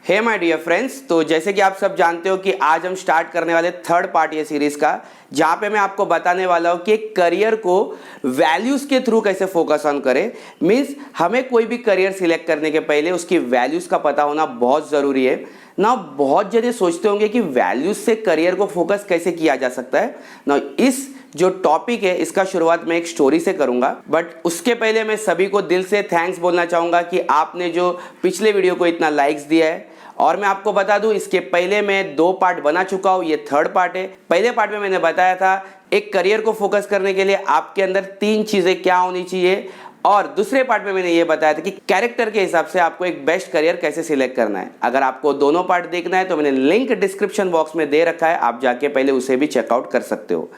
Hey my dear friends, तो जैसे कि आप सब जानते हो कि आज हम स्टार्ट करने वाले थर्ड पार्ट ये सीरीज का, जहाँ पे मैं आपको बताने वाला हूँ कि करियर को वैल्यूज़ के थ्रू कैसे फोकस ऑन करें। मीन्स हमें कोई भी करियर सिलेक्ट करने के पहले उसकी वैल्यूज़ का पता होना बहुत ज़रूरी है ना। बहुत जने सोचते होंगे कि वैल्यूज़ से करियर को फोकस कैसे किया जा सकता है ना। इस जो टॉपिक है इसका शुरुआत मैं एक स्टोरी से करूंगा, बट उसके पहले मैं सभी को दिल से थैंक्स बोलना चाहूँगा कि आपने जो पिछले वीडियो को इतना लाइक्स दिया है। और मैं आपको बता दूं, इसके पहले मैं 2 पार्ट बना चुका हूं, ये थर्ड पार्ट है। पहले पार्ट में मैंने बताया था एक करियर को फोकस करने के लिए आपके अंदर 3 चीजें क्या होनी चाहिए, और दूसरे पार्ट में मैंने ये बताया था कि कैरेक्टर के हिसाब से आपको एक बेस्ट करियर कैसे सिलेक्ट करना है। अगर आपको दोनों पार्ट देखना है तो मैंने लिंक डिस्क्रिप्शन बॉक्स में दे रखा है, आप जाके पहले उसे भी चेकआउट कर सकते हो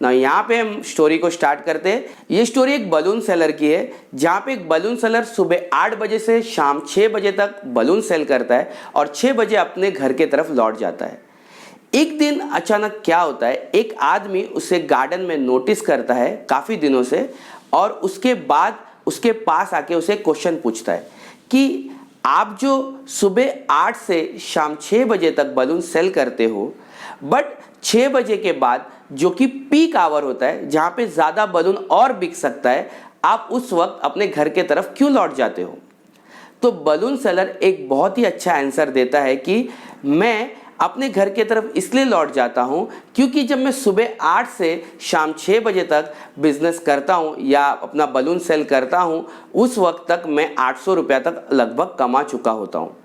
ना। यहाँ पे हम स्टोरी को स्टार्ट करते हैं। ये स्टोरी एक बलून सेलर की है, जहाँ पे एक बलून सेलर सुबह 8 बजे से शाम 6 बजे तक बलून सेल करता है और 6 बजे अपने घर के तरफ लौट जाता है। एक दिन अचानक क्या होता है, एक आदमी उसे गार्डन में नोटिस करता है काफ़ी दिनों से, और उसके बाद उसके पास आके उसे क्वेश्चन पूछता है कि आप जो सुबह 8 से शाम 6 बजे तक बलून सेल करते हो, बट 6 बजे के बाद जो कि पीक आवर होता है जहाँ पे ज़्यादा बलून और बिक सकता है, आप उस वक्त अपने घर के तरफ क्यों लौट जाते हो। तो बलून सेलर एक बहुत ही अच्छा आंसर देता है कि मैं अपने घर के तरफ इसलिए लौट जाता हूँ क्योंकि जब मैं सुबह 8 से शाम 6 बजे तक बिजनेस करता हूँ या अपना बलून सेल करता हूँ, उस वक्त तक मैं 800 रुपया तक लगभग कमा चुका होता हूँ।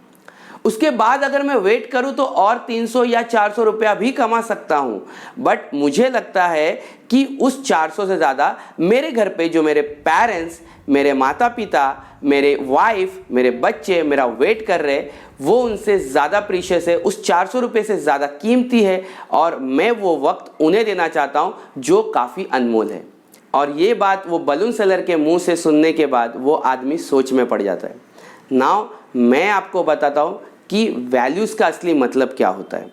उसके बाद अगर मैं वेट करूं तो और 300 या 400 रुपया भी कमा सकता हूं, बट मुझे लगता है कि उस 400 से ज़्यादा मेरे घर पे जो मेरे पेरेंट्स, मेरे माता पिता, मेरे वाइफ, मेरे बच्चे मेरा वेट कर रहे, वो उनसे ज़्यादा प्रीशियस है, उस 400 रुपये से ज़्यादा कीमती है, और मैं वो वक्त उन्हें देना चाहता हूँ जो काफ़ी अनमोल है। और ये बात वो बलून सेलर के मुंह से सुनने के बाद वो आदमी सोच में पड़ जाता है। नाउ मैं आपको बताता हूँ कि वैल्यूज़ का असली मतलब क्या होता है।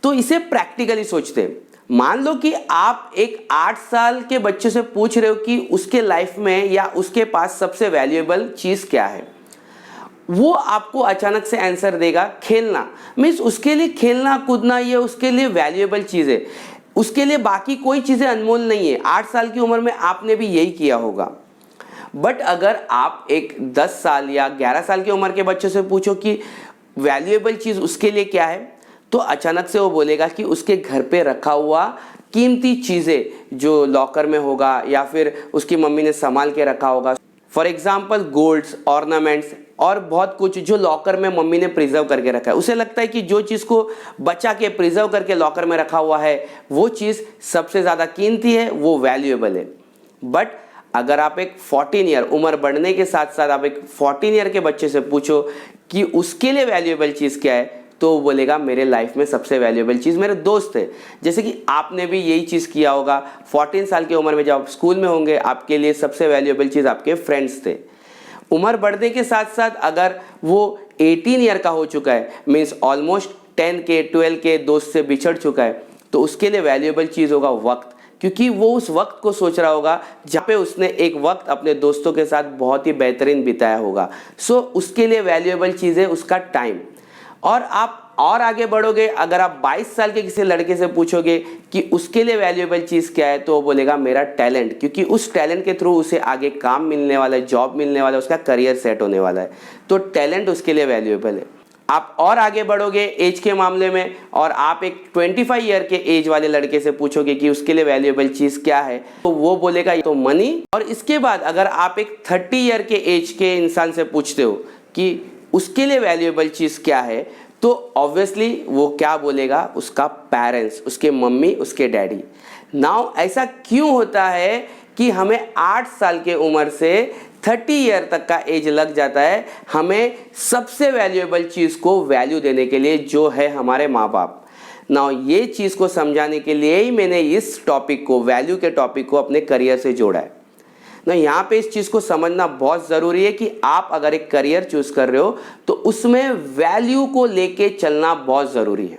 तो इसे प्रैक्टिकली सोचते हैं। मान लो कि आप एक 8 साल के बच्चे से पूछ रहे हो कि उसके लाइफ में या उसके पास सबसे वैल्यूएबल चीज़ क्या है। वो आपको अचानक से आंसर देगा खेलना। मीन्स उसके लिए खेलना कूदना ये उसके लिए वैल्यूएबल चीज़ है, उसके लिए बाकी कोई चीज़ें अनमोल नहीं है। 8 साल की उम्र में आपने भी यही किया होगा। बट अगर आप एक 10 साल या 11 साल की उम्र के बच्चे से पूछो कि वैल्यूएबल चीज़ उसके लिए क्या है, तो अचानक से वो बोलेगा कि उसके घर पे रखा हुआ कीमती चीज़ें जो लॉकर में होगा या फिर उसकी मम्मी ने संभाल के रखा होगा। फॉर एग्जाम्पल गोल्ड्स, ऑर्नामेंट्स और बहुत कुछ जो लॉकर में मम्मी ने प्रिजर्व करके रखा है। उसे लगता है कि जो चीज़ को बचा के प्रिजर्व करके लॉकर में रखा हुआ है वो चीज़ सबसे ज़्यादा कीमती है, वो वैल्यूएबल है। बट अगर आप एक 14 ईयर उम्र बढ़ने के साथ साथ आप एक 14 ईयर के बच्चे से पूछो कि उसके लिए वैल्यूएबल चीज़ क्या है, तो वो बोलेगा मेरे लाइफ में सबसे वैल्यूएबल चीज़ मेरे दोस्त है। जैसे कि आपने भी यही चीज़ किया होगा 14 साल की उम्र में जब आप स्कूल में होंगे, आपके लिए सबसे वैल्यूएबल चीज़ आपके फ्रेंड्स थे। उम्र बढ़ने के साथ साथ अगर वो 18 ईयर का हो चुका है, मीन्स ऑलमोस्ट 10 के 12 के दोस्त से बिछड़ चुका है, तो उसके लिए वैल्यूएबल चीज़ होगा वक्त, क्योंकि वो उस वक्त को सोच रहा होगा जहाँ पे उसने एक वक्त अपने दोस्तों के साथ बहुत ही बेहतरीन बिताया होगा। सो उसके लिए वैल्यूएबल चीज़ है उसका टाइम। और आप और आगे बढ़ोगे, अगर आप 22 साल के किसी लड़के से पूछोगे कि उसके लिए वैल्यूएबल चीज़ क्या है, तो वो बोलेगा मेरा टैलेंट, क्योंकि उस टैलेंट के थ्रू उसे आगे काम मिलने वाला है, जॉब मिलने वाला है, उसका करियर सेट होने वाला है। तो टैलेंट उसके लिए वैल्यूएबल है। आप और आगे बढ़ोगे एज के मामले में, और आप एक 25 ईयर के एज वाले लड़के से पूछोगे कि उसके लिए वैल्यूएबल चीज़ क्या है, तो वो बोलेगा तो मनी। और इसके बाद अगर आप एक 30 ईयर के एज के इंसान से पूछते हो कि उसके लिए वैल्यूएबल चीज़ क्या है, तो ऑब्वियसली वो क्या बोलेगा, उसका पेरेंट्स, उसके मम्मी, उसके डैडी। नाउ ऐसा क्यों होता है कि हमें 8 साल के उम्र से 30 ईयर तक का एज लग जाता है हमें सबसे वैल्यूएबल चीज़ को वैल्यू देने के लिए, जो है हमारे माँ बाप। नाउ ये चीज़ को समझाने के लिए ही मैंने इस टॉपिक को, वैल्यू के टॉपिक को अपने करियर से जोड़ा है ना। यहाँ पे इस चीज़ को समझना बहुत ज़रूरी है कि आप अगर एक करियर चूज़ कर रहे हो तो उसमें वैल्यू को लेके चलना बहुत ज़रूरी है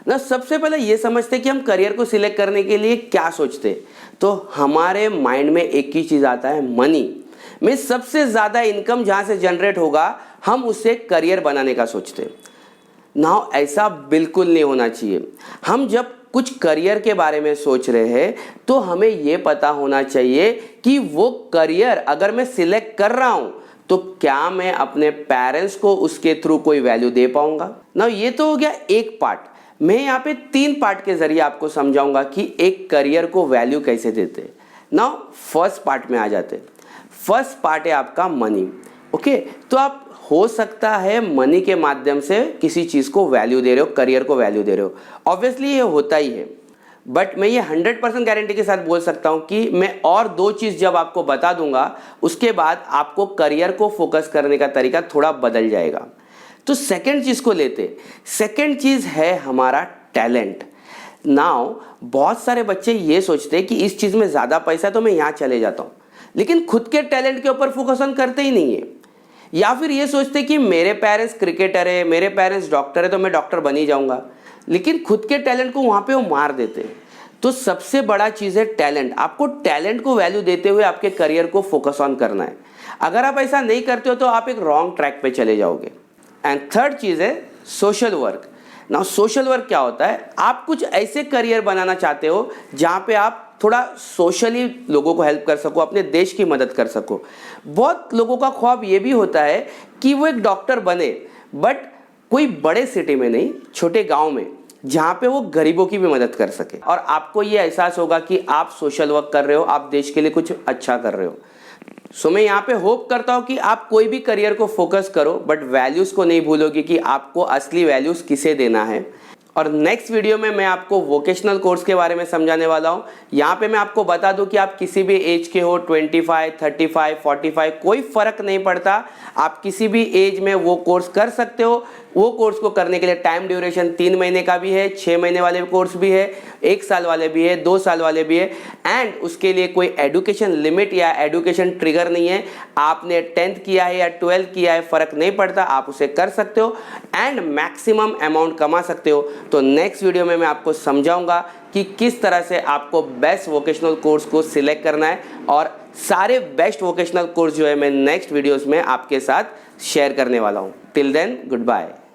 ना। सबसे पहले ये समझते कि हम करियर को सिलेक्ट करने के लिए क्या सोचते, तो हमारे माइंड में एक ही चीज़ आता है, मनी। में सबसे ज़्यादा इनकम जहाँ से जनरेट होगा हम उसे करियर बनाने का सोचते हैं। नाउ ऐसा बिल्कुल नहीं होना चाहिए। हम जब कुछ करियर के बारे में सोच रहे हैं तो हमें ये पता होना चाहिए कि वो करियर अगर मैं सिलेक्ट कर रहा हूं तो क्या मैं अपने पेरेंट्स को उसके थ्रू कोई वैल्यू दे पाऊंगा। नाउ ये तो हो गया एक पार्ट। मैं यहाँ पे 3 पार्ट के जरिए आपको समझाऊंगा कि एक करियर को वैल्यू कैसे देते। नाउ फर्स्ट पार्ट में आ जाते। फर्स्ट पार्ट है आपका मनी। ओके, तो आप हो सकता है मनी के माध्यम से किसी चीज़ को वैल्यू दे रहे हो, करियर को वैल्यू दे रहे हो, ऑब्वियसली ये होता ही है। बट मैं ये 100% गारंटी के साथ बोल सकता हूँ कि मैं और 2 चीज़ जब आपको बता दूंगा उसके बाद आपको करियर को फोकस करने का तरीका थोड़ा बदल जाएगा। तो सेकेंड चीज़ को लेते। सेकेंड चीज़ है हमारा टैलेंट। नाउ बहुत सारे बच्चे ये सोचते हैं कि इस चीज़ में ज़्यादा पैसा तो मैं यहाँ चले जाता हूँ, लेकिन खुद के टैलेंट के ऊपर फोकस ऑन करते ही नहीं है। या फिर ये सोचते कि मेरे पेरेंट्स क्रिकेटर है, मेरे पेरेंट्स डॉक्टर है तो मैं डॉक्टर बन ही जाऊंगा, लेकिन खुद के टैलेंट को वहाँ पे वो मार देते हैं। तो सबसे बड़ा चीज़ है टैलेंट। आपको टैलेंट को वैल्यू देते हुए आपके करियर को फोकस ऑन करना है। अगर आप ऐसा नहीं करते हो तो आप एक रॉन्ग ट्रैक पे चले जाओगे। एंड थर्ड चीज़ है social work. Now social work क्या होता है? आप कुछ ऐसे करियर बनाना चाहते हो जहाँ पे आप थोड़ा सोशली लोगों को हेल्प कर सको, अपने देश की मदद कर सको। बहुत लोगों का ख्वाब ये भी होता है कि वो एक डॉक्टर बने, बट कोई बड़े सिटी में नहीं, छोटे गांव में, जहाँ पे वो गरीबों की भी मदद कर सके। और आपको ये एहसास होगा कि आप सोशल वर्क कर रहे हो, आप देश के लिए कुछ अच्छा कर रहे हो। सो मैं यहाँ पे होप करता हूँ कि आप कोई भी करियर को फोकस करो, बट वैल्यूज़ को नहीं भूलोगे कि आपको असली वैल्यूज़ किसे देना है। और नेक्स्ट वीडियो में मैं आपको वोकेशनल कोर्स के बारे में समझाने वाला हूँ। यहाँ पे मैं आपको बता दूँ कि आप किसी भी एज के हो, 25, 35, 45, कोई फ़र्क नहीं पड़ता। आप किसी भी एज में वो कोर्स कर सकते हो। वो कोर्स को करने के लिए टाइम ड्यूरेशन 3 महीने का भी है, 6 महीने वाले कोर्स भी है, 1 साल वाले भी है, 2 साल वाले भी है। एंड उसके लिए कोई एडुकेशन लिमिट या एडुकेशन ट्रिगर नहीं है। आपने 10th किया है या 12th किया है, फ़र्क नहीं पड़ता, आप उसे कर सकते हो एंड मैक्सिमम अमाउंट कमा सकते हो। तो नेक्स्ट वीडियो में मैं आपको समझाऊंगा कि किस तरह से आपको बेस्ट वोकेशनल कोर्स को सिलेक्ट करना है, और सारे बेस्ट वोकेशनल कोर्स जो है मैं नेक्स्ट वीडियोस में आपके साथ शेयर करने वाला हूं। Till then, good bye.